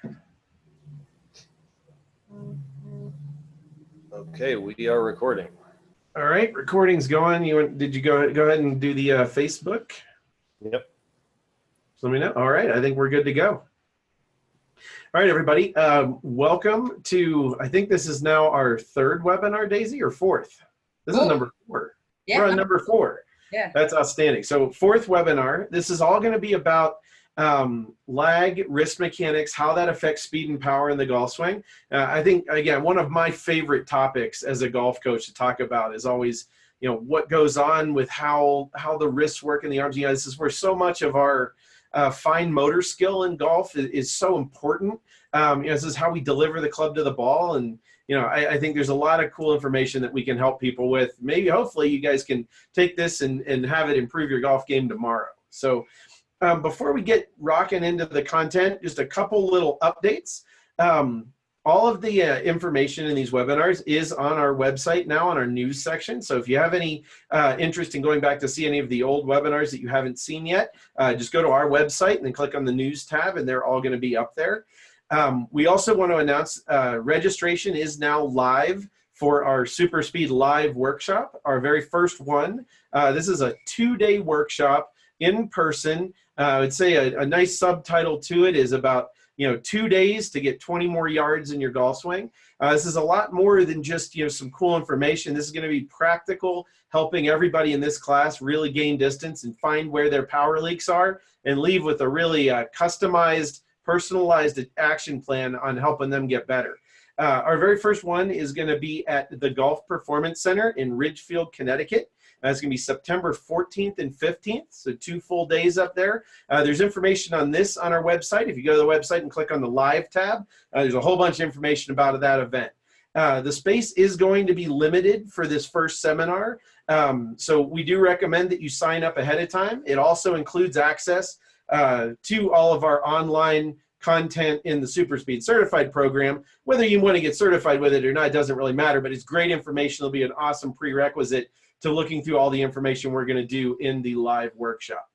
here. Okay, we are recording. All right, recording's going. Did you go ahead and do the Facebook? Yep. So let me know. All right, I think we're good to go. All right, everybody. Welcome to, I think this is now our third webinar, Daisy, or fourth? This is number 4. Yeah, we're on number 4. Yeah. That's outstanding. So fourth webinar. This is all going to be about lag, wrist mechanics, how that affects speed and power in the golf swing. I think, again, one of my favorite topics as a golf coach to talk about is always, what goes on with how the wrists work in the arms. This is where so much of our fine motor skill in golf is so important. This is how we deliver the club to the ball. And, I think there's a lot of cool information that we can help people with. Maybe, hopefully, you guys can take this and have it improve your golf game tomorrow. So before we get rocking into the content, just a couple little updates. All of the information in these webinars is on our website now on our news section. So if you have any interest in going back to see any of the old webinars that you haven't seen yet, just go to our website and then click on the news tab, and they're all going to be up there. We also want to announce registration is now live for our SuperSpeed live workshop, our very first one. This is a 2-day workshop in person. I would say a nice subtitle to it is about 2 days to get 20 more yards in your golf swing. This is a lot more than just some cool information. This is going to be practical, helping everybody in this class really gain distance and find where their power leaks are, and leave with a really customized, personalized action plan on helping them get better. Our very first one is going to be at the Golf Performance Center in Ridgefield, Connecticut. It's going to be September 14th and 15th, so 2 full days up there. There's information on this on our website. If you go to the website and click on the Live tab, there's a whole bunch of information about that event. The space is going to be limited for this first seminar, so we do recommend that you sign up ahead of time. It also includes access to all of our online content in the SuperSpeed Certified program. Whether you want to get certified with it or not, it doesn't really matter, but it's great information. It'll be an awesome prerequisite to looking through all the information we're going to do in the live workshop.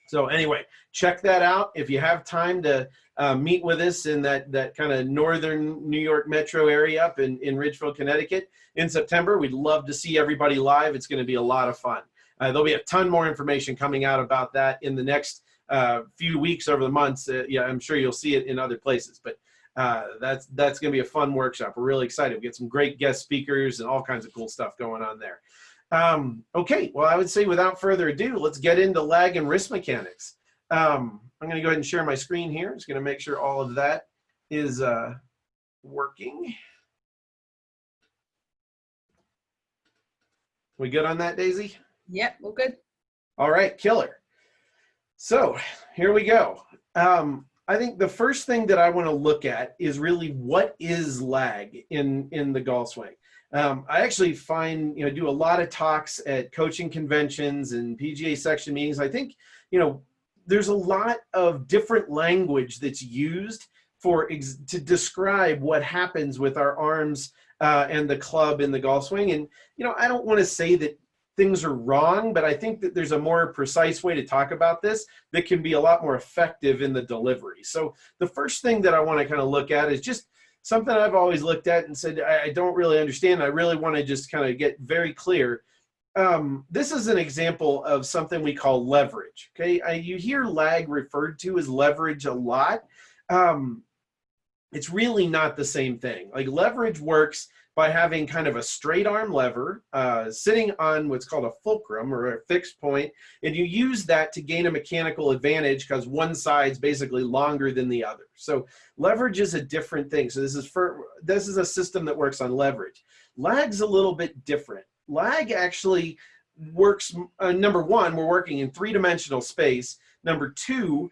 So anyway, check that out. If you have time to meet with us in that kind of northern New York metro area up in Ridgefield, Connecticut in September, we'd love to see everybody live. It's going to be a lot of fun. There'll be a ton more information coming out about that in the next few weeks over the months. Yeah, I'm sure you'll see it in other places, but that's going to be a fun workshop. We're really excited. We get some great guest speakers and all kinds of cool stuff going on there. Okay, well, I would say without further ado, let's get into lag and wrist mechanics. I'm going to go ahead and share my screen here. I'm just going to make sure all of that is working. We good on that, Daisy? Yep, we're good. All right, killer. So here we go. I think the first thing that I want to look at is really what is lag in the golf swing. I actually find, do a lot of talks at coaching conventions and PGA section meetings. I think, there's a lot of different language that's used to describe what happens with our arms and the club in the golf swing. And, I don't want to say that things are wrong, but I think that there's a more precise way to talk about this that can be a lot more effective in the delivery. So the first thing that I want to kind of look at is just something I've always looked at and said, I don't really understand. I really want to just kind of get very clear. This is an example of something we call leverage. Okay, you hear lag referred to as leverage a lot. It's really not the same thing. Like, leverage works by having kind of a straight arm lever sitting on what's called a fulcrum or a fixed point, and you use that to gain a mechanical advantage because one side's basically longer than the other. So leverage is a different thing. So this is a system that works on leverage. Lag's a little bit different. Lag actually works, number one, we're working in 3-dimensional space. Number two,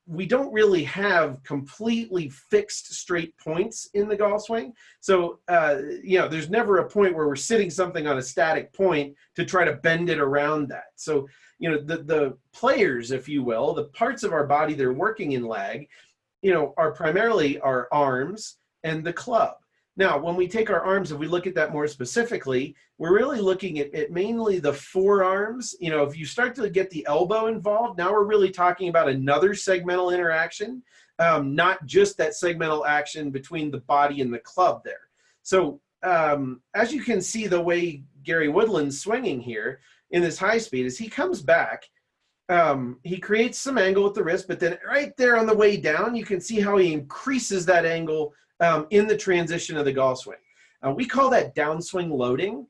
we don't really have completely fixed straight points in the golf swing. So, there's never a point where we're sitting something on a static point to try to bend it around that. So, the players, if you will, the parts of our body that are working in lag, are primarily our arms and the club. Now, when we take our arms, if we look at that more specifically, we're really looking at mainly the forearms. If you start to get the elbow involved, now we're really talking about another segmental interaction. not just that segmental action between the body and the club there. So as you can see, the way Gary Woodland's swinging here in this high speed is he comes back, he creates some angle with the wrist, but then right there on the way down, you can see how he increases that angle in the transition of the golf swing. We call that downswing loading.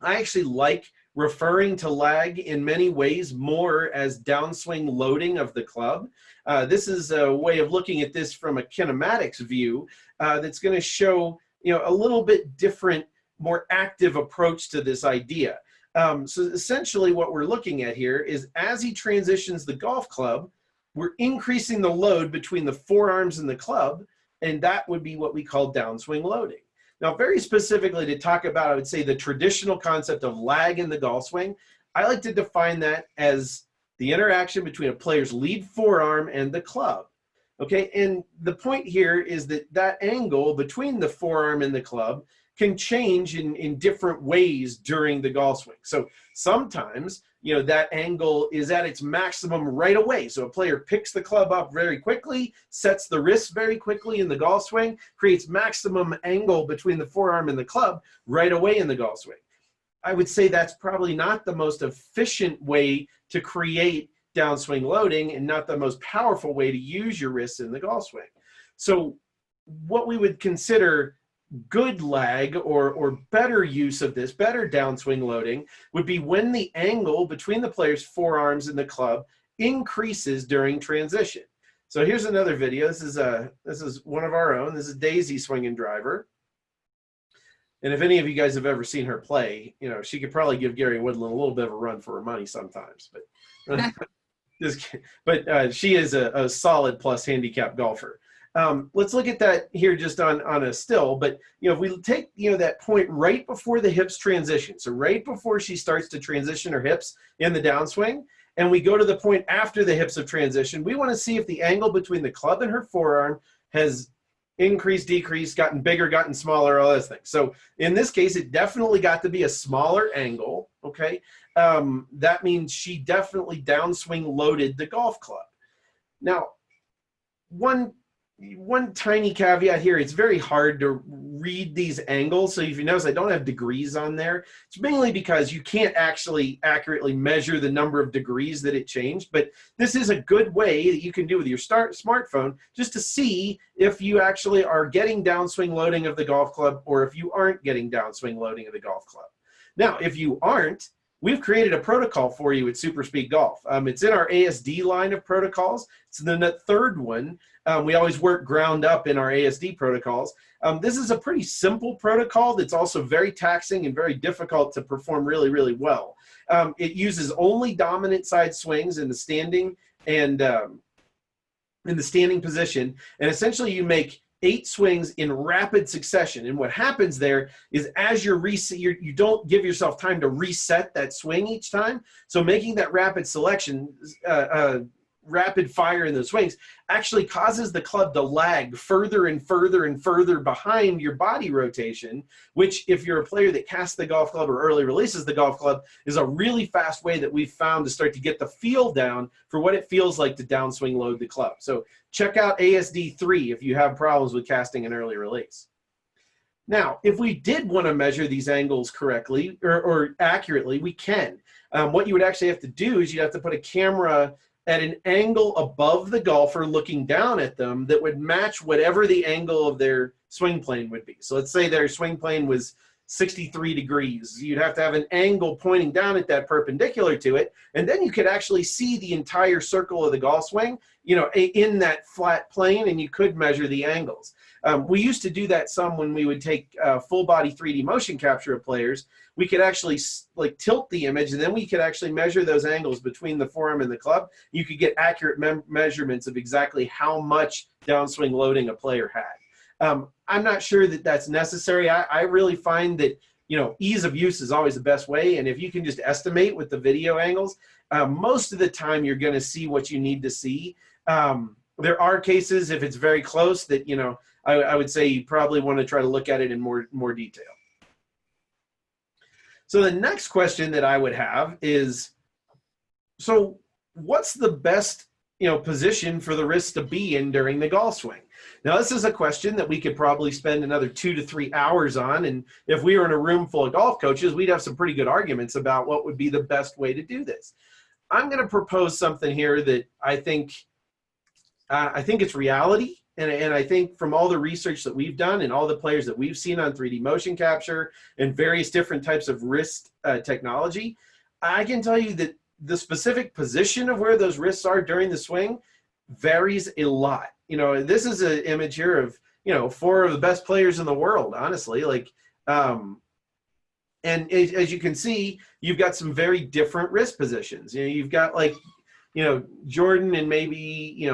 I actually like referring to lag in many ways more as downswing loading of the club. This is a way of looking at this from a kinematics view that's going to show a little bit different, more active approach to this idea. So essentially what we're looking at here is as he transitions the golf club, we're increasing the load between the forearms and the club, and that would be what we call downswing loading. Now, very specifically to talk about, I would say, the traditional concept of lag in the golf swing, I like to define that as the interaction between a player's lead forearm and the club. Okay, and the point here is that that angle between the forearm and the club can change in different ways during the golf swing. So sometimes, that angle is at its maximum right away. So a player picks the club up very quickly, sets the wrist very quickly in the golf swing, creates maximum angle between the forearm and the club right away in the golf swing. I would say that's probably not the most efficient way to create downswing loading and not the most powerful way to use your wrists in the golf swing. So what we would consider good lag or better use of this, better downswing loading, would be when the angle between the player's forearms and the club increases during transition. So here's another video. This is one of our own. This is Daisy swinging driver. And if any of you guys have ever seen her play, she could probably give Gary Woodland a little bit of a run for her money sometimes. But she is a solid plus handicap golfer. Let's look at that here just on a still, but if we take that point right before the hips transition, so right before she starts to transition her hips in the downswing, and we go to the point after the hips of transition, we want to see if the angle between the club and her forearm has increased, decreased, gotten bigger, gotten smaller, all those things. So in this case, it definitely got to be a smaller angle. Okay, that means she definitely downswing loaded the golf club. Now, one tiny caveat here, it's very hard to read these angles. So if you notice, I don't have degrees on there. It's mainly because you can't actually accurately measure the number of degrees that it changed. But this is a good way that you can do with your smartphone just to see if you actually are getting downswing loading of the golf club or if you aren't getting downswing loading of the golf club. Now, if you aren't, we've created a protocol for you at SuperSpeed Golf. It's in our ASD line of protocols. It's the third one. We always work ground up in our ASD protocols. This is a pretty simple protocol that's also very taxing and very difficult to perform really, really well. It uses only dominant side swings in the standing and in the standing position, and essentially you make 8 swings in rapid succession. And what happens there is as you're you don't give yourself time to reset that swing each time. So making that rapid selection, rapid fire in the swings actually causes the club to lag further and further and further behind your body rotation, which if you're a player that casts the golf club or early releases the golf club is a really fast way that we've found to start to get the feel down for what it feels like to downswing load the club. So check out ASD 3 if you have problems with casting an early release. Now, if we did want to measure these angles correctly or accurately, we can. What you would actually have to do is you'd have to put a camera at an angle above the golfer looking down at them that would match whatever the angle of their swing plane would be. So let's say their swing plane was 63 degrees. You'd have to have an angle pointing down at that perpendicular to it, and then you could actually see the entire circle of the golf swing, in that flat plane, and you could measure the angles. We used to do that some when we would take full body 3D motion capture of players. We could actually tilt the image, and then we could actually measure those angles between the forearm and the club. You could get accurate measurements of exactly how much downswing loading a player had. I'm not sure that that's necessary. I really find that ease of use is always the best way, and if you can just estimate with the video angles, most of the time you're going to see what you need to see. There are cases, if it's very close, that I would say you probably want to try to look at it in more detail. So the next question that I would have is, so what's the best position for the wrist to be in during the golf swing? Now, this is a question that we could probably spend another 2 to 3 hours on. And if we were in a room full of golf coaches, we'd have some pretty good arguments about what would be the best way to do this. I'm going to propose something here that I think it's reality. And I think from all the research that we've done and all the players that we've seen on 3D motion capture and various different types of wrist technology, I can tell you that the specific position of where those wrists are during the swing varies a lot. This is an image here of, 4 of the best players in the world, honestly. And as you can see, you've got some very different wrist positions. You've got Jordan and maybe,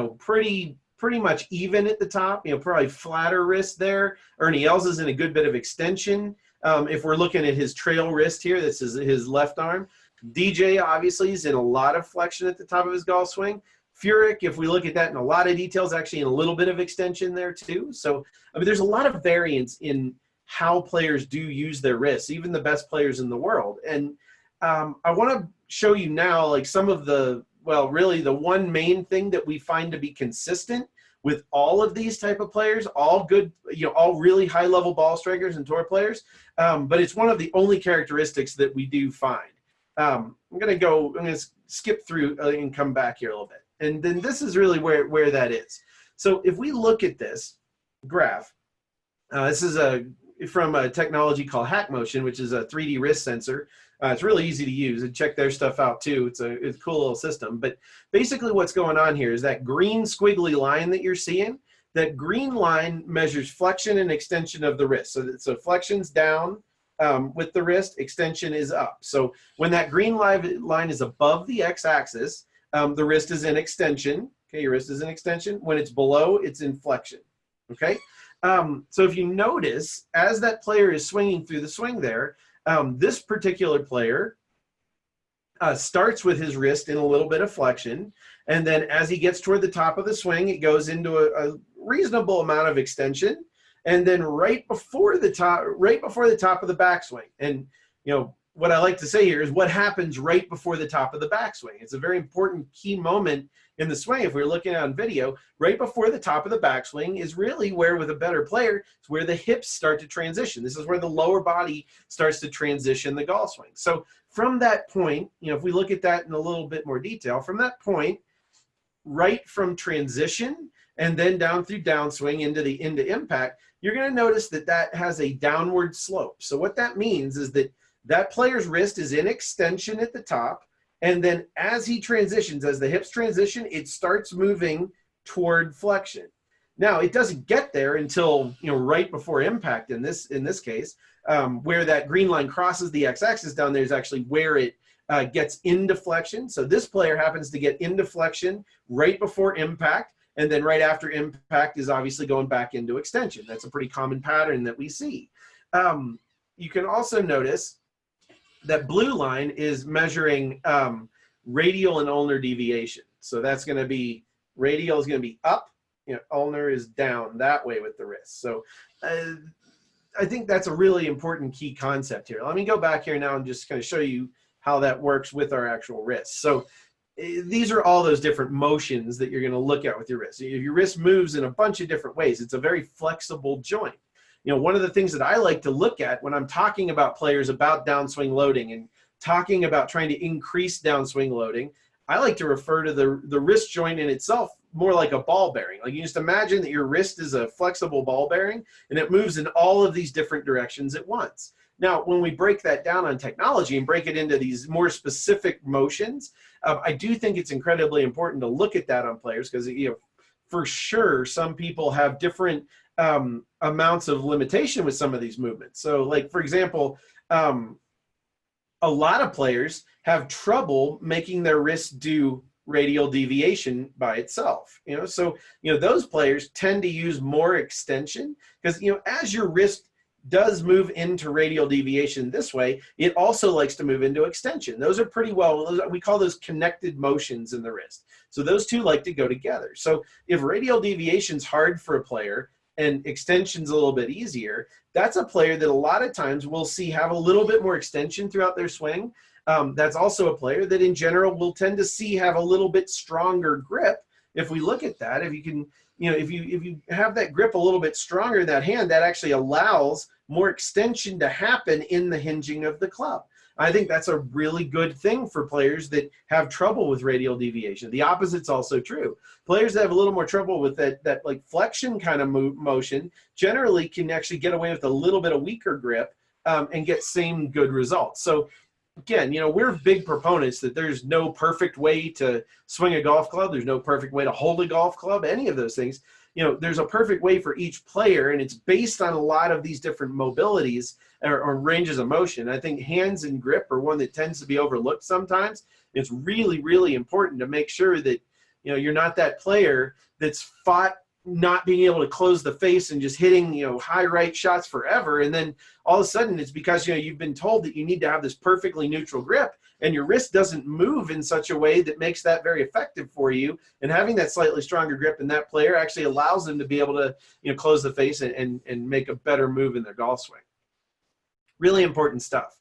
pretty much even at the top, probably flatter wrist there. Ernie Els is in a good bit of extension. If we're looking at his trail wrist here, this is his left arm. DJ obviously is in a lot of flexion at the top of his golf swing. Furyk, if we look at that in a lot of details, actually in a little bit of extension there too. So, there's a lot of variance in how players do use their wrists, even the best players in the world. And I want to show you now, some of really the one main thing that we find to be consistent with all of these type of players, all good, all really high level ball strikers and tour players. But it's one of the only characteristics that we do find. I'm going to skip through and come back here a little bit. And then this is really where that is. So if we look at this graph, this is from a technology called Hack Motion, which is a 3D wrist sensor. It's really easy to use, and check their stuff out too. It's a cool little system. But basically what's going on here is that green squiggly line that you're seeing, that green line measures flexion and extension of the wrist. So flexion's down with the wrist, extension is up. So when that green line is above the x-axis, the wrist is in extension. Okay, your wrist is in extension. When it's below, it's in flexion. Okay, so if you notice, as that player is swinging through the swing there, this particular player starts with his wrist in a little bit of flexion, and then as he gets toward the top of the swing, it goes into a reasonable amount of extension, and then right before the top of the backswing. And what I like to say here is what happens right before the top of the backswing. It's a very important key moment in the swing. If we're looking on video, right before the top of the backswing is really where, with a better player, it's where the hips start to transition. This is where the lower body starts to transition the golf swing. So from that point, if we look at that in a little bit more detail, from that point, right from transition and then down through downswing into impact, you're going to notice that has a downward slope. So what that means is that player's wrist is in extension at the top, and then as he transitions, as the hips transition, it starts moving toward flexion. Now, it doesn't get there until right before impact in this case, where that green line crosses the x-axis down there is actually where it gets into flexion. So this player happens to get into flexion right before impact, and then right after impact is obviously going back into extension. That's a pretty common pattern that we see. You can also notice that blue line is measuring radial and ulnar deviation. So that's going to be, radial is going to be up, ulnar is down that way with the wrist. So I think that's a really important key concept here. Let me go back here now and just kind of show you how that works with our actual wrists. So these are all those different motions that you're going to look at with your wrist. If your wrist moves in a bunch of different ways, it's a very flexible joint. One of the things that I like to look at when I'm talking about players about downswing loading and talking about trying to increase downswing loading, I like to refer to the wrist joint in itself more like a ball bearing. Like, you just imagine that your wrist is a flexible ball bearing and it moves in all of these different directions at once. Now, when we break that down on technology and break it into these more specific motions, I do think it's incredibly important to look at that on players because, for sure, some people have different amounts of limitation with some of these movements. So, like, for example, a lot of players have trouble making their wrist do radial deviation by itself. So those players tend to use more extension because as your wrist does move into radial deviation this way, it also likes to move into extension. Those are pretty well, we call those connected motions in the wrist. So those two like to go together. So if radial deviation is hard for a player and extension's a little bit easier, that's a player that a lot of times we'll see have a little bit more extension throughout their swing. That's also a player that in general we'll tend to see have a little bit stronger grip if we look at that, if you can, if you have that grip a little bit stronger in that hand, that actually allows more extension to happen in the hinging of the club. I think that's a really good thing for players that have trouble with radial deviation. The opposite's also true. Players that have a little more trouble with that like flexion kind of motion generally can actually get away with a little bit of weaker grip and get same good results. So again, we're big proponents that there's no perfect way to swing a golf club. There's no perfect way to hold a golf club, any of those things. There's a perfect way for each player, and it's based on a lot of these different mobilities or ranges of motion. I think hands and grip are one that tends to be overlooked sometimes. It's really, really important to make sure that, you're not that player that's fought not being able to close the face and just hitting, high right shots forever. And then all of a sudden it's because, you've been told that you need to have this perfectly neutral grip, and your wrist doesn't move in such a way that makes that very effective for you. And having that slightly stronger grip in that player actually allows them to be able to, close the face and make a better move in their golf swing. Really important stuff.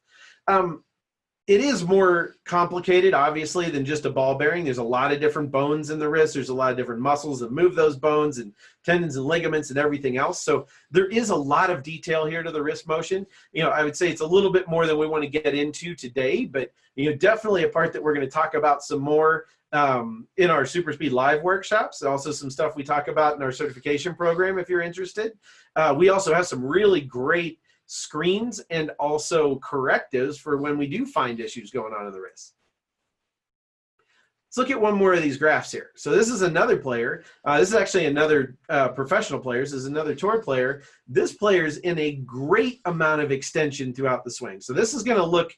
It is more complicated, obviously, than just a ball bearing. There's a lot of different bones in the wrist. There's a lot of different muscles that move those bones, and tendons and ligaments and everything else. So there is a lot of detail here to the wrist motion. I would say it's a little bit more than we want to get into today, but definitely a part that we're going to talk about some more in our SuperSpeed live workshops. Also some stuff we talk about in our certification program if you're interested. We also have some really great screens and also correctives for when we do find issues going on in the wrist. Let's look at one more of these graphs here. So this is another player. This is actually another professional player. This is another tour player. This player's in a great amount of extension throughout the swing. So this is going to look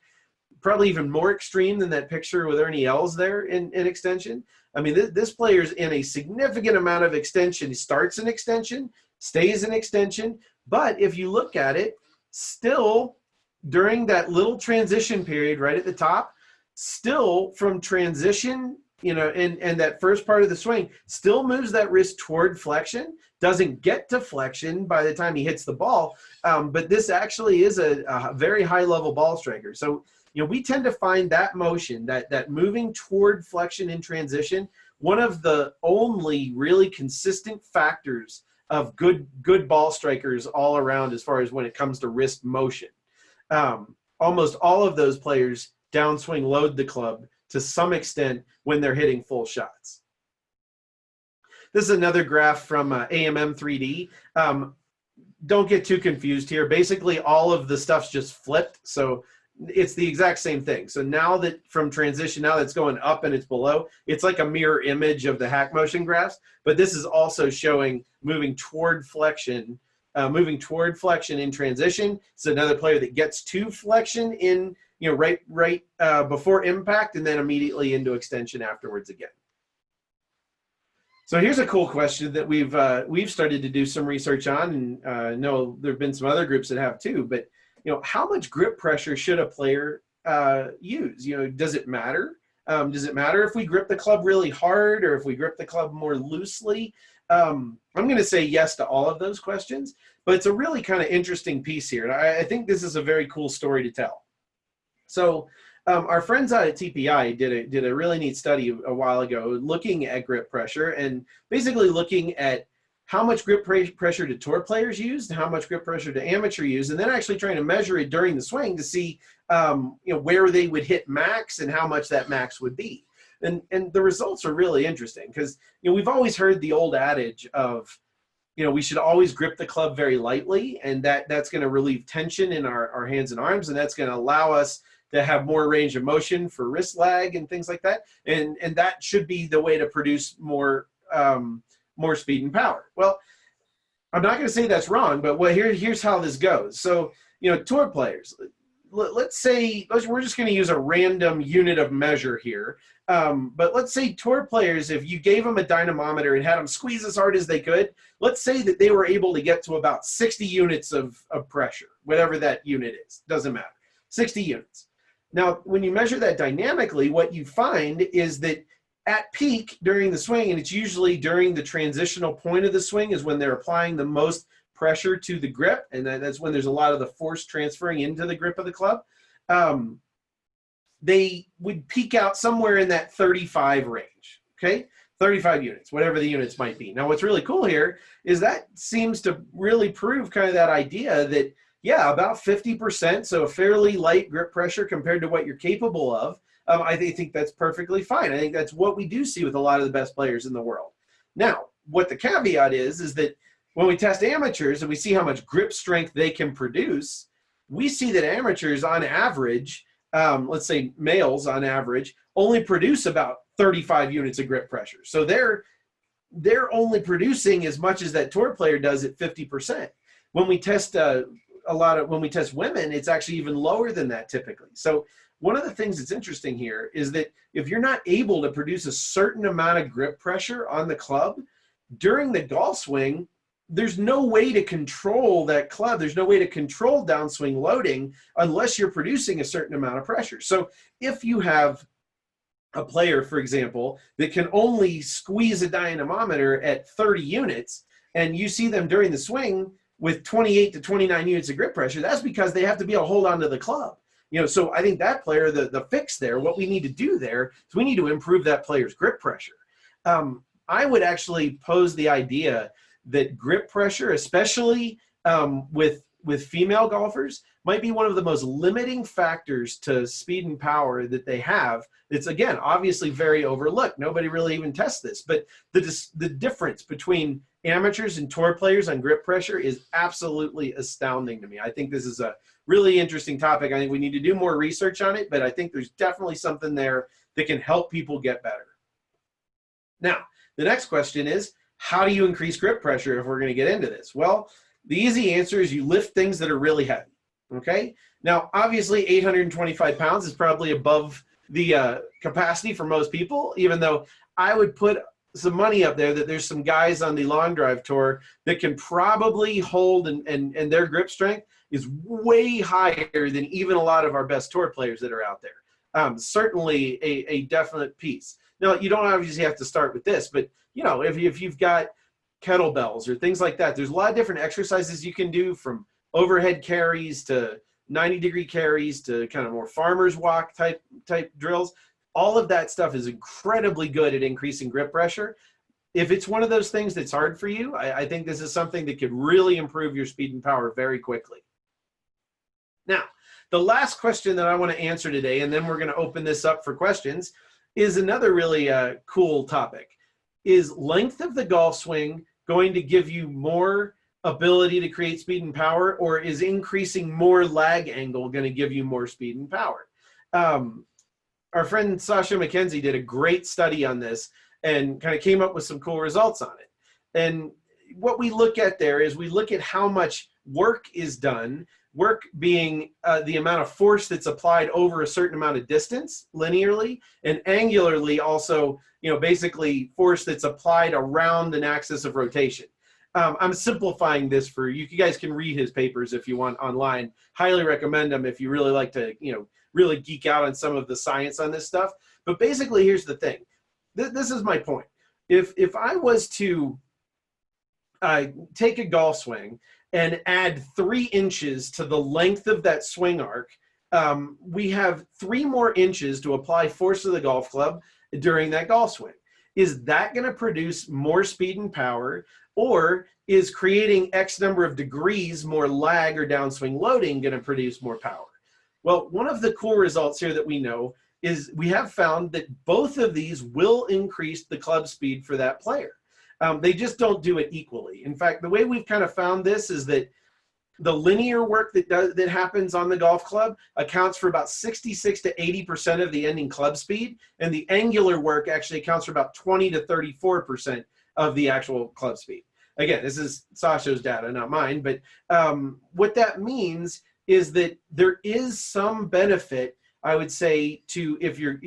probably even more extreme than that picture with Ernie Els there in extension. I mean, this player's in a significant amount of extension. He starts in extension, stays in extension, but if you look at it, still during that little transition period right at the top, still from transition, and that first part of the swing, still moves that wrist toward flexion, doesn't get to flexion by the time he hits the ball, but this actually is a very high level ball striker. So we tend to find that motion, that moving toward flexion in transition, one of the only really consistent factors of good ball strikers all around as far as when it comes to wrist motion. Almost all of those players downswing load the club to some extent when they're hitting full shots. This is another graph from AMM 3D. Don't get too confused here. Basically, all of the stuff's just flipped, so it's the exact same thing. So now that from transition, now that's going up and it's below, it's like a mirror image of the hack motion graphs, but this is also showing moving toward flexion in transition. So another player that gets to flexion in, right before impact, and then immediately into extension afterwards again. So here's a cool question that we've started to do some research on, and I know there've been some other groups that have too, but how much grip pressure should a player use? Does it matter? Does it matter if we grip the club really hard or if we grip the club more loosely? I'm going to say yes to all of those questions, but it's a really kind of interesting piece here. And I think this is a very cool story to tell. So our friends out at TPI did a really neat study a while ago looking at grip pressure and basically looking at how much grip pressure do tour players use, how much grip pressure do amateur use, and then actually trying to measure it during the swing to see where they would hit max and how much that max would be. And the results are really interesting because we've always heard the old adage of we should always grip the club very lightly, and that's going to relieve tension in our hands and arms, and that's going to allow us to have more range of motion for wrist lag and things like that, and that should be the way to produce more speed and power. Well, I'm not going to say that's wrong, but here's how this goes. So, tour players, let's say we're just going to use a random unit of measure here. But let's say tour players, if you gave them a dynamometer and had them squeeze as hard as they could, let's say that they were able to get to about 60 units of pressure, whatever that unit is, doesn't matter, 60 units. Now, when you measure that dynamically, what you find is that at peak during the swing, and it's usually during the transitional point of the swing is when they're applying the most pressure to the grip, and that's when there's a lot of the force transferring into the grip of the club, they would peak out somewhere in that 35 range, okay? 35 units, whatever the units might be. Now, what's really cool here is that seems to really prove kind of that idea that, yeah, about 50%, so a fairly light grip pressure compared to what you're capable of. I think that's perfectly fine. I think that's what we do see with a lot of the best players in the world. Now, what the caveat is that when we test amateurs and we see how much grip strength they can produce, we see that amateurs on average, let's say males on average, only produce about 35 units of grip pressure. So they're only producing as much as that tour player does at 50%. When we test when we test women, it's actually even lower than that typically. So one of the things that's interesting here is that if you're not able to produce a certain amount of grip pressure on the club during the golf swing, there's no way to control that club. There's no way to control downswing loading unless you're producing a certain amount of pressure. So if you have a player, for example, that can only squeeze a dynamometer at 30 units, and you see them during the swing with 28 to 29 units of grip pressure, that's because they have to be able to hold on to the club. You know, so I think that player, the fix there, what we need to do there is we need to improve that player's grip pressure. I would actually pose the idea that grip pressure, especially with female golfers, might be one of the most limiting factors to speed and power that they have. It's, again, obviously very overlooked. Nobody really even tests this, but the difference between amateurs and tour players on grip pressure is absolutely astounding to me. I think this is a really interesting topic. I think we need to do more research on it, but I think there's definitely something there that can help people get better. Now, the next question is, how do you increase grip pressure if we're going to get into this? Well, the easy answer is you lift things that are really heavy, okay? Now, obviously, 825 pounds is probably above the capacity for most people, even though I would put some money up there that there's some guys on the long drive tour that can probably hold and their grip strength is way higher than even a lot of our best tour players that are out there. Certainly a definite piece. Now, you don't obviously have to start with this, but you know, if you've got kettlebells or things like that, there's a lot of different exercises you can do, from overhead carries to 90-degree carries to kind of more farmer's walk type drills. All of that stuff is incredibly good at increasing grip pressure. If it's one of those things that's hard for you, I think this is something that could really improve your speed and power very quickly. Now, the last question that I want to answer today, and then we're going to open this up for questions, is another really cool topic. Is length of the golf swing going to give you more ability to create speed and power, or is increasing more lag angle going to give you more speed and power? Our friend Sasha McKenzie did a great study on this and kind of came up with some cool results on it. And what we look at there is we look at how much work is done, work being the amount of force that's applied over a certain amount of distance linearly, and angularly also, you know, basically force that's applied around an axis of rotation. I'm simplifying this for you. You guys can read his papers if you want online. Highly recommend them if you really like to, you know, really geek out on some of the science on this stuff. But basically, here's the thing. This is my point. If I was to take a golf swing and add 3 inches to the length of that swing arc, we have 3 more inches to apply force to the golf club during that golf swing. Is that going to produce more speed and power, or is creating X number of degrees more lag or downswing loading going to produce more power? Well, one of the cool results here that we know is we have found that both of these will increase the club speed for that player. They just don't do it equally. In fact, the way we've kind of found this is that the linear work that happens on the golf club accounts for about 66 to 80% of the ending club speed, and the angular work actually accounts for about 20 to 34% of the actual club speed. Again, this is Sasha's data, not mine, but what that means is that there is some benefit, I would say, to if you're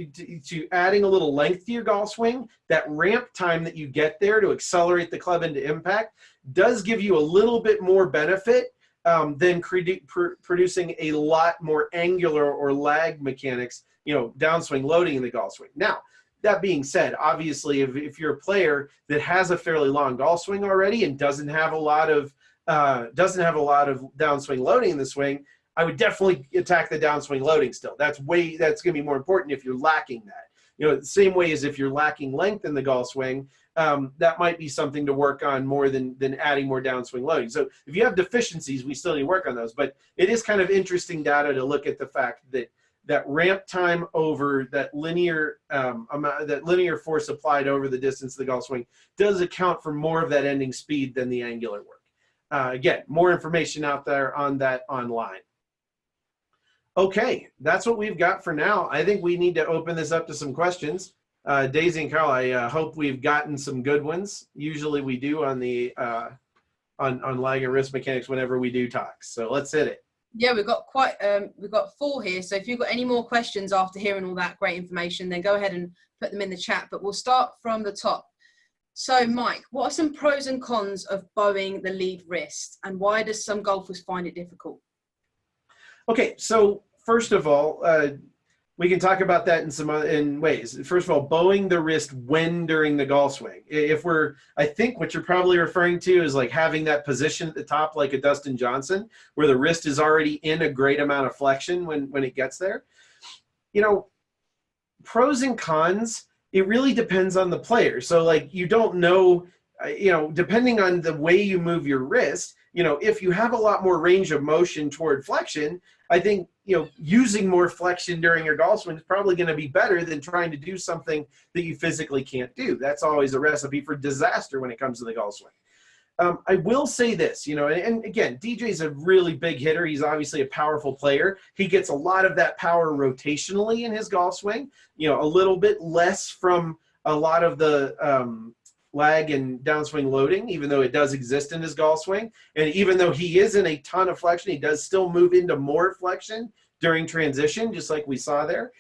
to adding a little length to your golf swing. That ramp time that you get there to accelerate the club into impact does give you a little bit more benefit than producing a lot more angular or lag mechanics, you know, downswing loading in the golf swing. Now, that being said, obviously, if you're a player that has a fairly long golf swing already and doesn't have a lot of downswing loading in the swing, I would definitely attack the downswing loading still. That's going to be more important if you're lacking that. You know, the same way as if you're lacking length in the golf swing, that might be something to work on more than adding more downswing loading. So if you have deficiencies, we still need to work on those. But it is kind of interesting data to look at the fact that ramp time over that linear amount, that linear force applied over the distance of the golf swing does account for more of that ending speed than the angular work. Again, more information out there on that online. Okay, that's what we've got for now. I think we need to open this up to some questions. Daisy and Carl, I hope we've gotten some good ones. Usually we do on the on lag and wrist mechanics whenever we do talks. So let's hit it. Yeah, we've got 4 here. So if you've got any more questions after hearing all that great information, then go ahead and put them in the chat. But we'll start from the top. So Mike, what are some pros and cons of bowing the lead wrist, and why does some golfers find it difficult? Okay, so first of all, we can talk about that in ways. First of all, bowing the wrist when during the golf swing. I think what you're probably referring to is like having that position at the top like a Dustin Johnson, where the wrist is already in a great amount of flexion when it gets there. You know, pros and cons, it really depends on the player. So like you don't know, you know, depending on the way you move your wrist, you know, if you have a lot more range of motion toward flexion, I think, you know, using more flexion during your golf swing is probably going to be better than trying to do something that you physically can't do. That's always a recipe for disaster when it comes to the golf swing. I will say this, you know, and again, DJ's a really big hitter. He's obviously a powerful player. He gets a lot of that power rotationally in his golf swing, you know, a little bit less from a lot of the lag and downswing loading, even though it does exist in his golf swing. And even though he is in a ton of flexion, he does still move into more flexion during transition, just like we saw there.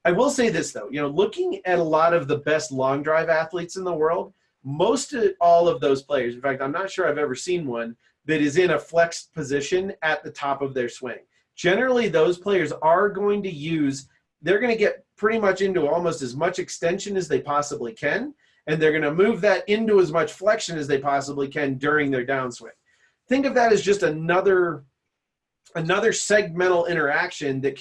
I will say this though, you know, looking at a lot of the best long drive athletes in the world, most of all of those players, in fact, I'm not sure I've ever seen one that is in a flexed position at the top of their swing. Generally, those players are going to use, they're going to get pretty much into almost as much extension as they possibly can, and they're going to move that into as much flexion as they possibly can during their downswing. Think of that as just another segmental interaction that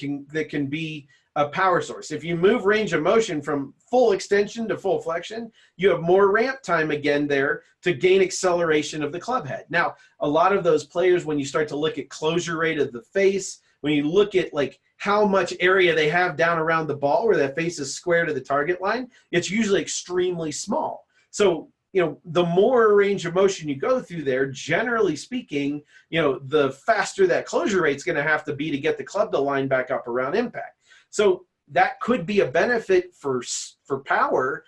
can be a power source. If you move range of motion from full extension to full flexion, you have more ramp time again there to gain acceleration of the club head. Now, a lot of those players, when you start to look at closure rate of the face, when you look at like how much area they have down around the ball where that face is square to the target line, it's usually extremely small. So, you know, the more range of motion you go through there, generally speaking, you know, the faster that closure rate is going to have to be to get the club to line back up around impact. So that could be a benefit for power.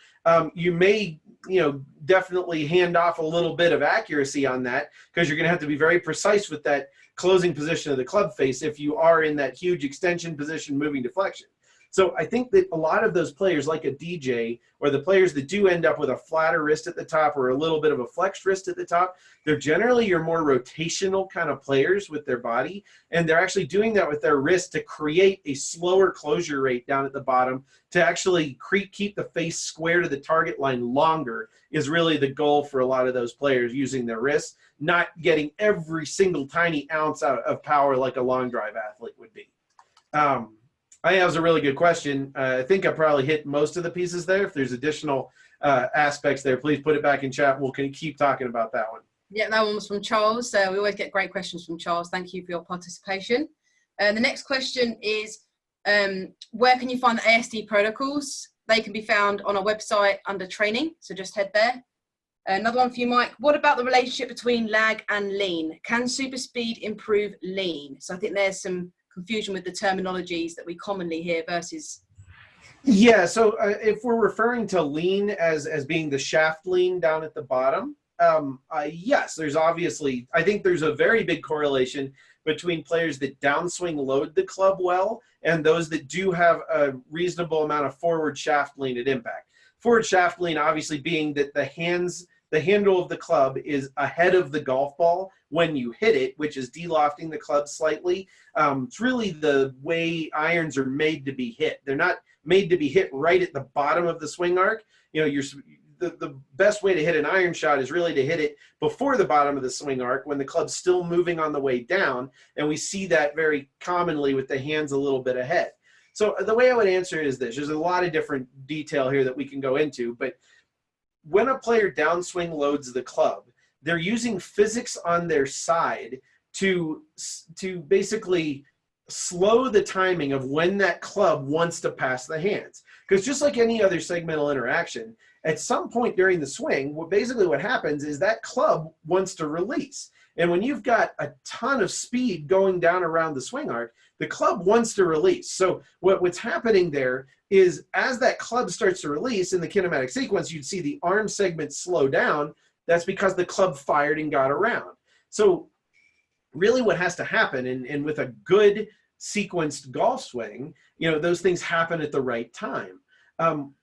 You may, you know, definitely hand off a little bit of accuracy on that because you're going to have to be very precise with that closing position of the club face if you are in that huge extension position moving to flexion. So I think that a lot of those players like a DJ or the players that do end up with a flatter wrist at the top or a little bit of a flexed wrist at the top, they're generally your more rotational kind of players with their body. And they're actually doing that with their wrist to create a slower closure rate down at the bottom to actually keep the face square to the target line longer is really the goal for a lot of those players using their wrists, not getting every single tiny ounce out of power like a long drive athlete would be. I think that was a really good question. I think I probably hit most of the pieces there. If there's additional aspects there, please put it back in chat. We'll keep talking about that one. Yeah, that one was from Charles. We always get great questions from Charles. Thank you for your participation. The next question is, where can you find the ASD protocols? They can be found on our website under training, so just head there. Another one for you, Mike. What about the relationship between lag and lean? Can SuperSpeed improve lean? So I think there's some confusion with the terminologies that we commonly hear versus. Yeah, so if we're referring to lean as being the shaft lean down at the bottom, yes, there's obviously, I think there's a very big correlation between players that downswing load the club well and those that do have a reasonable amount of forward shaft lean at impact. Forward shaft lean obviously being that the handle of the club is ahead of the golf ball when you hit it, which is delofting the club slightly. It's really the way irons are made to be hit. They're not made to be hit right at the bottom of the swing arc. You know, the best way to hit an iron shot is really to hit it before the bottom of the swing arc when the club's still moving on the way down. And we see that very commonly with the hands a little bit ahead. So the way I would answer it is this. There's a lot of different detail here that we can go into, but when a player downswing loads the club, they're using physics on their side to basically slow the timing of when that club wants to pass the hands. Because just like any other segmental interaction, at some point during the swing, basically what happens is that club wants to release. And when you've got a ton of speed going down around the swing arc, the club wants to release. So what's happening there is as that club starts to release in the kinematic sequence, you'd see the arm segment slow down. That's because the club fired and got around. So really what has to happen, and with a good sequenced golf swing, those things happen at the right time.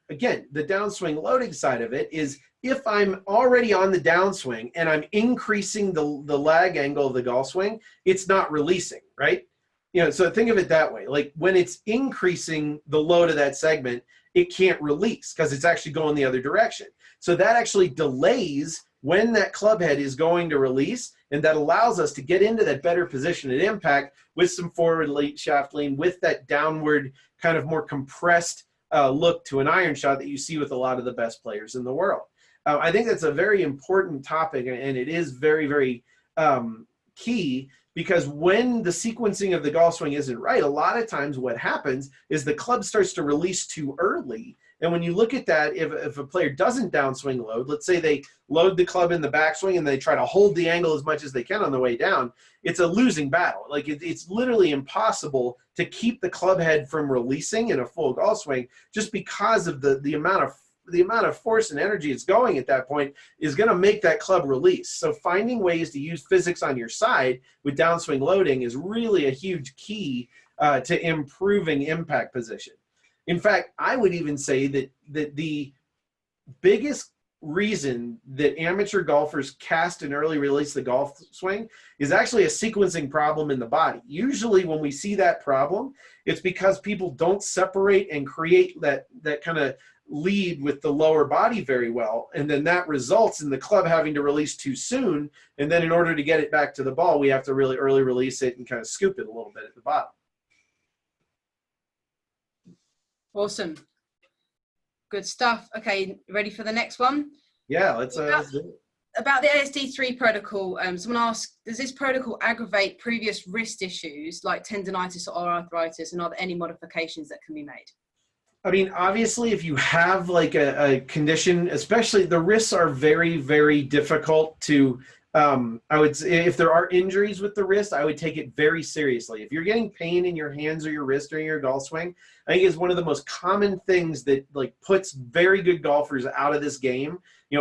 Again, the downswing loading side of it is if I'm already on the downswing and I'm increasing the lag angle of the golf swing, it's not releasing, right? So think of it that way. Like when it's increasing the load of that segment, it can't release because it's actually going the other direction. So that actually delays when that club head is going to release, and that allows us to get into that better position at impact with some forward late shaft lean, with that downward kind of more compressed look to an iron shot that you see with a lot of the best players in the world. I think that's a very important topic, and it is very, very key, because when the sequencing of the golf swing isn't right, a lot of times what happens is the club starts to release too early. And when you look at that, if a player doesn't downswing load, let's say they load the club in the backswing and they try to hold the angle as much as they can on the way down, it's a losing battle. Like it's literally impossible to keep the club head from releasing in a full golf swing, just because of the amount of force and energy it's going at that point is going to make that club release. So finding ways to use physics on your side with downswing loading is really a huge key to improving impact position. In fact, I would even say that the biggest reason that amateur golfers cast and early release the golf swing is actually a sequencing problem in the body. Usually when we see that problem, it's because people don't separate and create that kind of lead with the lower body very well, and then that results in the club having to release too soon, and then in order to get it back to the ball, we have to really early release it and kind of scoop it a little bit at the bottom. Awesome. Good stuff. Okay, ready for the next one? Yeah, let's do it. About the ASD3 protocol, someone asked, does this protocol aggravate previous wrist issues like tendonitis or arthritis, and are there any modifications that can be made? I mean, obviously, if you have like a condition, especially the wrists are very, very difficult to, I would say if there are injuries with the wrist, I would take it very seriously. If you're getting pain in your hands or your wrist during your golf swing, I think is one of the most common things that like puts very good golfers out of this game.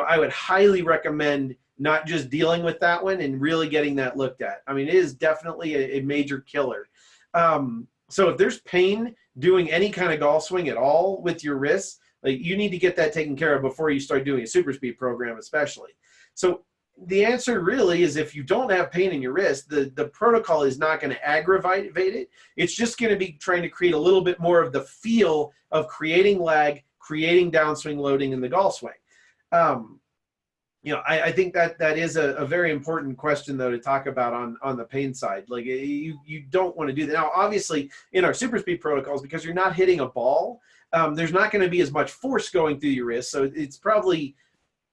I would highly recommend not just dealing with that one and really getting that looked at. I mean, it is definitely a major killer. So if there's pain doing any kind of golf swing at all with your wrists, like you need to get that taken care of before you start doing a SuperSpeed program, especially. So the answer really is if you don't have pain in your wrist, the protocol is not going to aggravate it. It's just going to be trying to create a little bit more of the feel of creating lag, creating downswing loading in the golf swing. I think that is a very important question, though, to talk about on the pain side. Like you don't want to do that. Now, obviously, in our SuperSpeed protocols, because you're not hitting a ball, there's not going to be as much force going through your wrist. So it's probably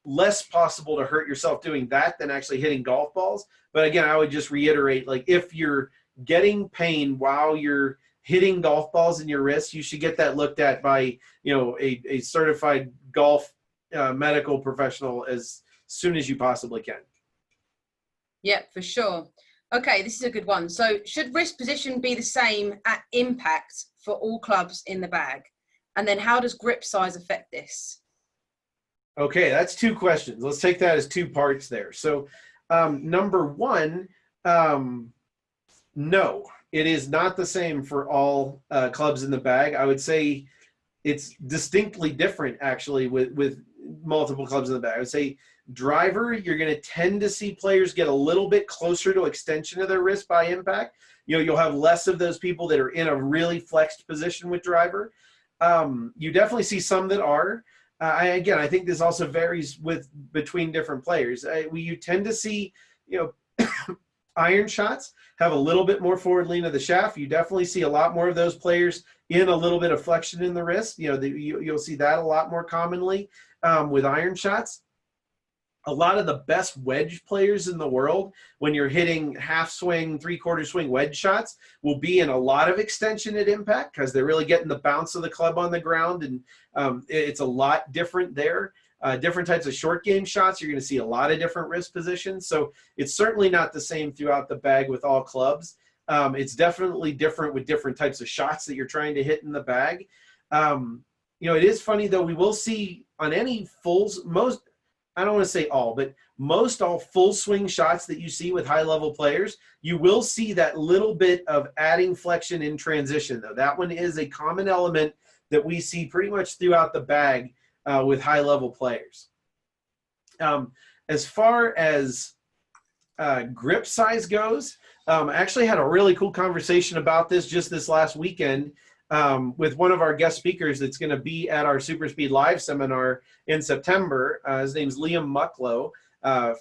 less possible to hurt yourself doing that than actually hitting golf balls. But again, I would just reiterate, like if you're getting pain while you're hitting golf balls in your wrist, you should get that looked at by a certified golf medical professional as soon as you possibly can. Yeah, for sure. Okay, this is a good one. So should wrist position be the same at impact for all clubs in the bag? And then how does grip size affect this? Okay, that's two questions. Let's take that as two parts there. So number one, no, it is not the same for all clubs in the bag. I would say it's distinctly different actually with multiple clubs in the bag. I would say driver, you're going to tend to see players get a little bit closer to extension of their wrist by impact. You'll have less of those people that are in a really flexed position with driver. You definitely see some that are. Again, I think this also varies between different players. You tend to see, Iron shots have a little bit more forward lean of the shaft. You definitely see a lot more of those players in a little bit of flexion in the wrist. You know, you'll see that a lot more commonly with iron shots. A lot of the best wedge players in the world, when you're hitting half swing, 3/4 swing wedge shots, will be in a lot of extension at impact because they're really getting the bounce of the club on the ground, and it's a lot different there. Different types of short game shots, you're going to see a lot of different wrist positions. So it's certainly not the same throughout the bag with all clubs. It's definitely different with different types of shots that you're trying to hit in the bag. You know, it is funny though, we will see on any I don't want to say all, but most all full swing shots that you see with high level players, you will see that little bit of adding flexion in transition though. That one is a common element that we see pretty much throughout the bag with high level players. As far as grip size goes, I actually had a really cool conversation about this just this last weekend with one of our guest speakers that's going to be at our SuperSpeed Live seminar in September. His name's Liam Mucklow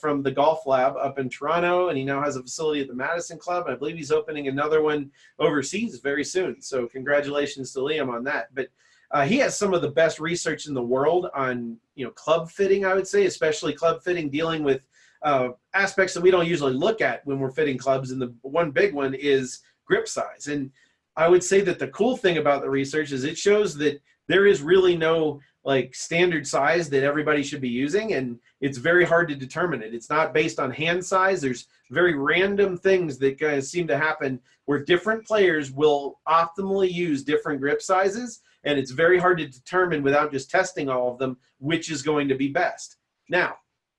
from the Golf Lab up in Toronto, and he now has a facility at the Madison Club. I believe he's opening another one overseas very soon. So congratulations to Liam on that. But he has some of the best research in the world on, you know, club fitting, I would say, especially club fitting, dealing with aspects that we don't usually look at when we're fitting clubs. And the one big one is grip size. And I would say that the cool thing about the research is it shows that there is really no like standard size that everybody should be using, and it's very hard to determine it. It's not based on hand size. There's very random things that kind of seem to happen where different players will optimally use different grip sizes, and it's very hard to determine without just testing all of them which is going to be best. Now,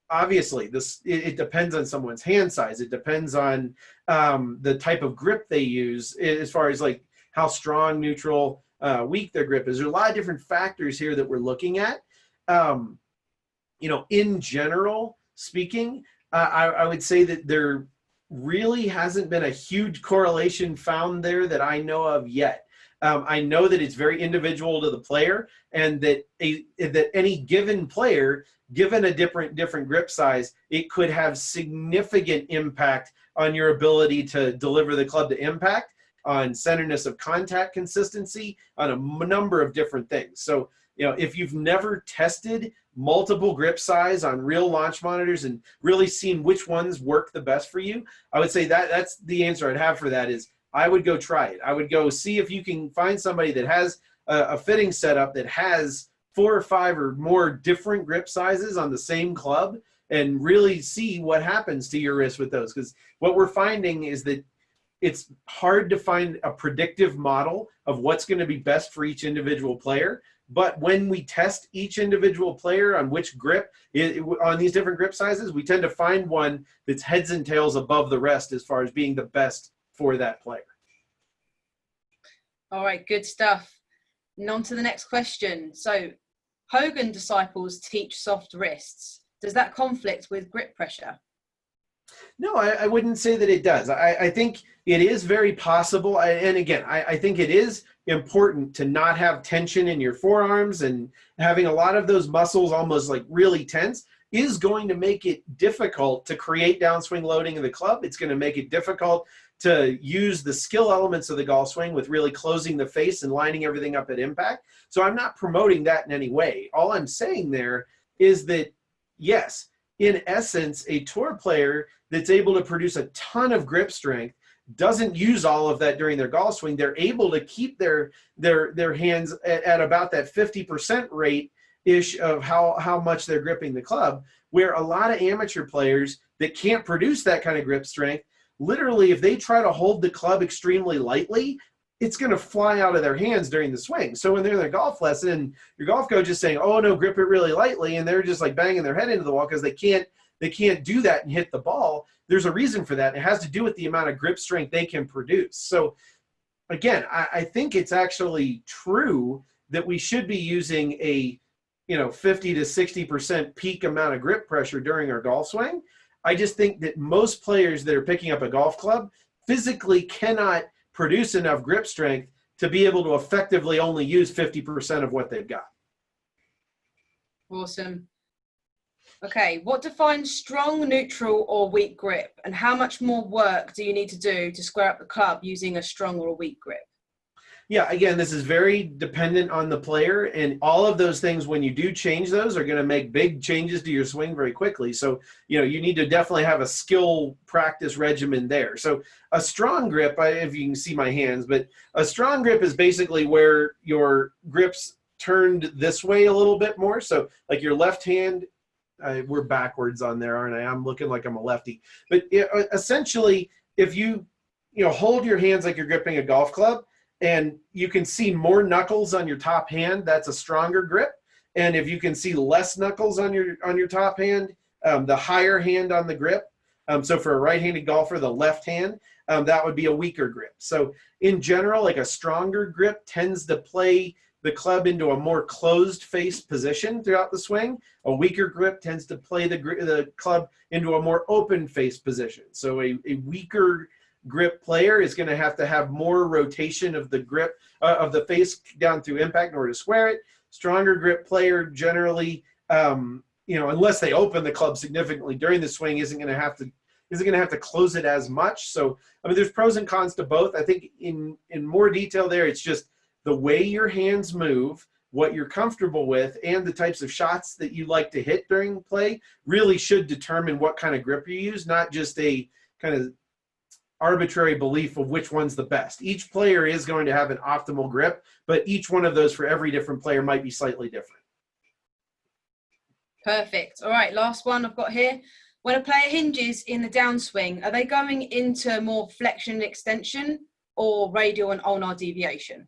obviously, it depends on someone's hand size. It depends on the type of grip they use as far as like how strong, neutral, weak their grip is. There's a lot of different factors here that we're looking at. You know, in general speaking, I would say that there really hasn't been a huge correlation found there that I know of yet. I know that it's very individual to the player, and that any given player, given a different grip size, it could have significant impact on your ability to deliver the club to impact, on centerness of contact consistency, on a number of different things. So, you know, if you've never tested multiple grip size on real launch monitors and really seen which ones work the best for you, I would say that's the answer I'd have for that is I would go try it. I would go see if you can find somebody that has a fitting setup that has 4 or 5 or more different grip sizes on the same club, and really see what happens to your wrist with those. Because what we're finding is that it's hard to find a predictive model of what's going to be best for each individual player. But when we test each individual player on which grip, on these different grip sizes, we tend to find one that's heads and tails above the rest as far as being the best for that player. All right, good stuff. And on to the next question. So, Hogan disciples teach soft wrists. Does that conflict with grip pressure? No, I wouldn't say that it does. I think it is very possible. And again, I think it is important to not have tension in your forearms, and having a lot of those muscles almost like really tense is going to make it difficult to create downswing loading of the club. It's going to make it difficult to use the skill elements of the golf swing with really closing the face and lining everything up at impact. So I'm not promoting that in any way. All I'm saying there is that, yes, in essence, a tour player that's able to produce a ton of grip strength doesn't use all of that during their golf swing. They're able to keep their hands at about that 50% rate-ish of how much they're gripping the club, where a lot of amateur players that can't produce that kind of grip strength, literally, if they try to hold the club extremely lightly, it's going to fly out of their hands during the swing. So when they're in their golf lesson and your golf coach is saying, oh, no, grip it really lightly, and they're just like banging their head into the wall because they can't do that and hit the ball, there's a reason for that. It has to do with the amount of grip strength they can produce. So again, I think it's actually true that we should be using a 50 to 60% peak amount of grip pressure during our golf swing. I just think that most players that are picking up a golf club physically cannot produce enough grip strength to be able to effectively only use 50% of what they've got. Awesome. Okay, what defines strong, neutral, or weak grip? And how much more work do you need to do to square up the club using a strong or a weak grip? Yeah, again, this is very dependent on the player, and all of those things, when you do change those, are going to make big changes to your swing very quickly. So, you need to definitely have a skill practice regimen there. So a strong grip, if you can see my hands, but a strong grip is basically where your grip's turned this way a little bit more. So like your left hand, we're backwards on there, aren't I? I'm looking like I'm a lefty. But essentially, if you hold your hands like you're gripping a golf club, and you can see more knuckles on your top hand, that's a stronger grip. And if you can see less knuckles on your top hand, the higher hand on the grip. So for a right-handed golfer, the left hand, that would be a weaker grip. So in general, like a stronger grip tends to play the club into a more closed face position throughout the swing. A weaker grip tends to play the club into a more open face position. So a weaker grip player is going to have more rotation of the grip of the face down through impact in order to square it. Stronger grip player generally, unless they open the club significantly during the swing, isn't going to have to close it as much. So I mean, there's pros and cons to both. I think in more detail there, it's just the way your hands move, what you're comfortable with, and the types of shots that you like to hit during play really should determine what kind of grip you use, not just a kind of arbitrary belief of which one's the best. Each player is going to have an optimal grip, but each one of those for every different player might be slightly different. Perfect. All right, last one I've got here. When a player hinges in the downswing, are they going into more flexion and extension or radial and ulnar deviation?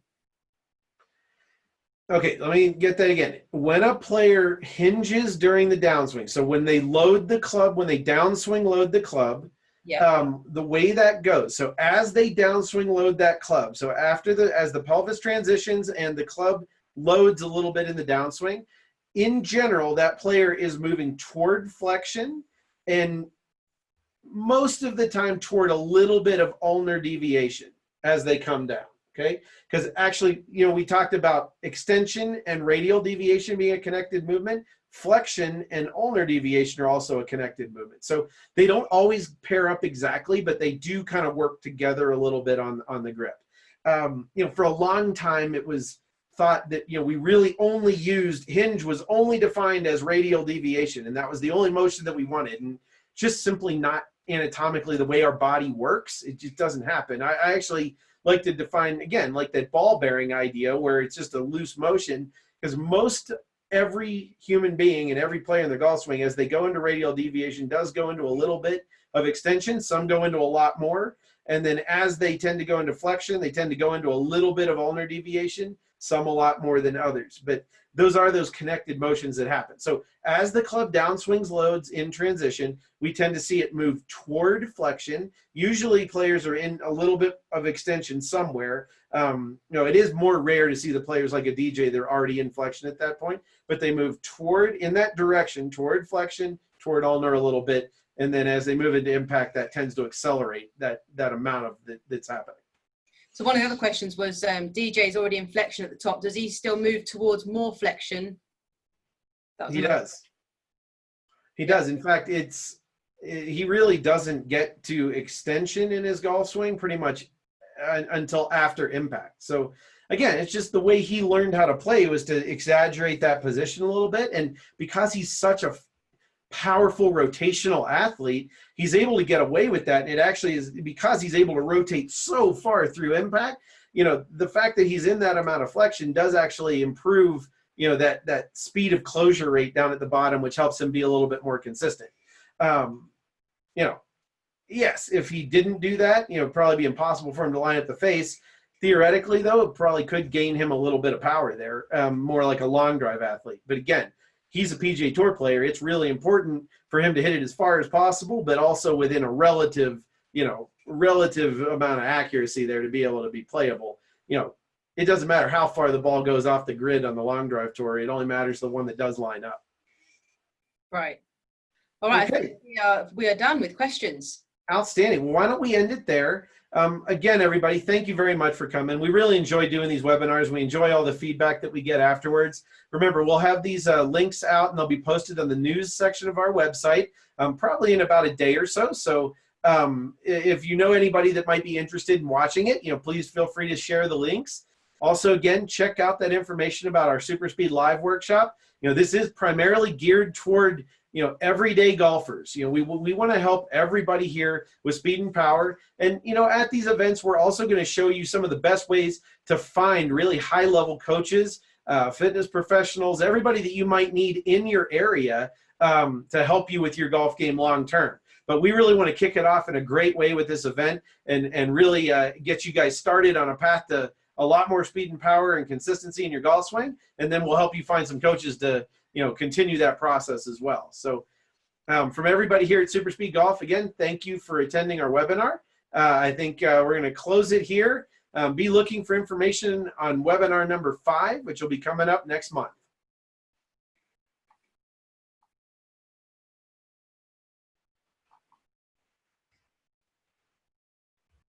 Okay, let me get that again. When a player hinges during the downswing, so when they load the club, when they downswing load the club, the way that goes, so as they downswing load that club, so as the pelvis transitions and the club loads a little bit in the downswing, in general, that player is moving toward flexion and most of the time toward a little bit of ulnar deviation as they come down, okay? Because actually, we talked about extension and radial deviation being a connected movement. Flexion and ulnar deviation are also a connected movement. So they don't always pair up exactly, but they do kind of work together a little bit on the grip. For a long time, it was thought that, we really only used, hinge was only defined as radial deviation, and that was the only motion that we wanted. And just simply not anatomically the way our body works. It just doesn't happen. I actually like to define, again, like that ball bearing idea where it's just a loose motion, because every human being and every player in the golf swing, as they go into radial deviation, does go into a little bit of extension. Some go into a lot more. And then as they tend to go into flexion, they tend to go into a little bit of ulnar deviation, some a lot more than others. But those are those connected motions that happen. So as the club downswings loads in transition, we tend to see it move toward flexion. Usually players are in a little bit of extension somewhere. It is more rare to see the players like a DJ, they're already in flexion at that point, but they move in that direction, toward flexion, toward ulnar a little bit. And then as they move into impact, that tends to accelerate that amount of that's happening. So one of the other questions was, DJ's already in flexion at the top. Does he still move towards more flexion? He does. He does. In fact, he really doesn't get to extension in his golf swing pretty much until after impact. So again, it's just the way he learned how to play was to exaggerate that position a little bit. And because he's such a powerful rotational athlete, he's able to get away with that. And it actually is because he's able to rotate so far through impact. The fact that he's in that amount of flexion does actually improve, that speed of closure rate down at the bottom, which helps him be a little bit more consistent. Yes, if he didn't do that, it'd probably be impossible for him to line up the face. Theoretically, though, it probably could gain him a little bit of power there, more like a long drive athlete. But again, he's a PGA Tour player. It's really important for him to hit it as far as possible, but also within a relative amount of accuracy there to be able to be playable. It doesn't matter how far the ball goes off the grid on the long drive tour. It only matters the one that does line up. Right. All right. Okay. I think we are done with questions. Outstanding. Why don't we end it there? Again, everybody, thank you very much for coming. We really enjoy doing these webinars. We enjoy all the feedback that we get afterwards. Remember, we'll have these links out, and they'll be posted on the news section of our website probably in about a day or so. So if you know anybody that might be interested in watching it, please feel free to share the links. Also, again, check out that information about our SuperSpeed Live workshop. This is primarily geared toward everyday golfers. We want to help everybody here with speed and power. And, at these events, we're also going to show you some of the best ways to find really high-level coaches, fitness professionals, everybody that you might need in your area to help you with your golf game long-term. But we really want to kick it off in a great way with this event and really get you guys started on a path to a lot more speed and power and consistency in your golf swing. And then we'll help you find some coaches to continue that process as well. So from everybody here at SuperSpeed Golf, again, thank you for attending our webinar. I think we're going to close it here. Be looking for information on webinar number 5, which will be coming up next month.